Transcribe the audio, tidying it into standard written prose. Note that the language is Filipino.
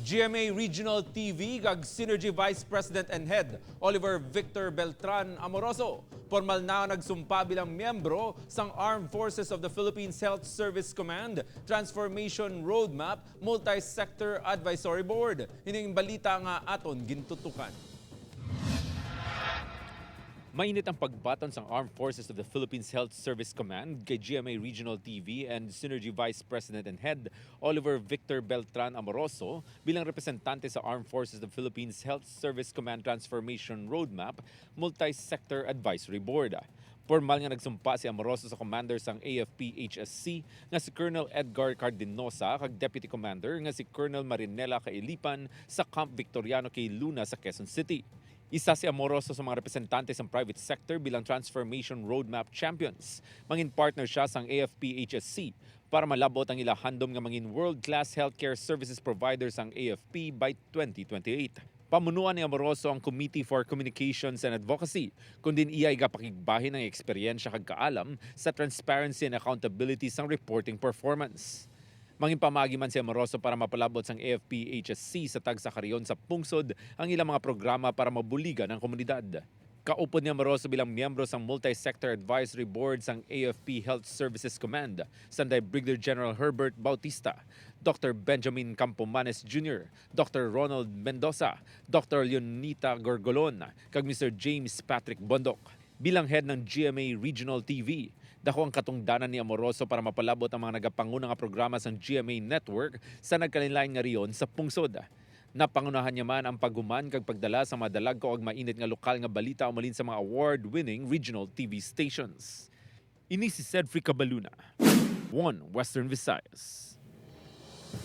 GMA Regional TV kag Synergy Vice President and Head Oliver Victor Beltran Amoroso formal na nagsumpa bilang miyembro sang Armed Forces of the Philippines Health Service Command Transformation Roadmap Multi-Sector Advisory Board. Hining balita nga aton gintutukan. Mainit ang pagbaton sa Armed Forces of the Philippines Health Service Command kay GMA Regional TV and Synergy Vice President and Head Oliver Victor Beltran Amoroso bilang representante sa Armed Forces of the Philippines Health Service Command Transformation Roadmap Multi-Sector Advisory Board. Formal nga nagsumpa si Amoroso sa commander sang AFP-HSC nga si Colonel Edgar Cardinosa kag Deputy Commander nga si Colonel Marinela Kailipan sa Camp Victoriano kay Luna sa Quezon City. Isa si Amoroso sa mga representante ng private sector bilang Transformation Roadmap Champions. Mangin partner siya sang AFP-HSC para malabot ang ilahandom nga mangin world-class healthcare services providers ang AFP by 2028. Pamunuan ni Amoroso ang Committee for Communications and Advocacy, kundi iya'y kapakigbahin ng eksperyensya kag kaalam sa transparency and accountability sang reporting performance. Mangin pamagi man si Amoroso para mapalabot sang AFP-HSC sa tagsakariyon sa Pungsod ang ilang mga programa para mabuligan ang komunidad. Kaupod ni Amoroso bilang miyembro sang Multi-Sector Advisory Board sang AFP Health Services Command, sanday Brigadier General Herbert Bautista, Dr. Benjamin Campomanes Jr., Dr. Ronald Mendoza, Dr. Leonita Gorgolon, kag Mr. James Patrick Bondok. Bilang head ng GMA Regional TV, dako ang katungdanan ni Amoroso para mapalabot ang mga nagapanguna nga programa sa GMA Network sa nagkalilain nga riyon sa Pungsod. Napangunahan niya man ang paghuman kag pagdala sa madalag o mainit nga lokal nga balita umalin sa mga award-winning regional TV stations. Ini si Cedric Cabaluna, One Western Visayas.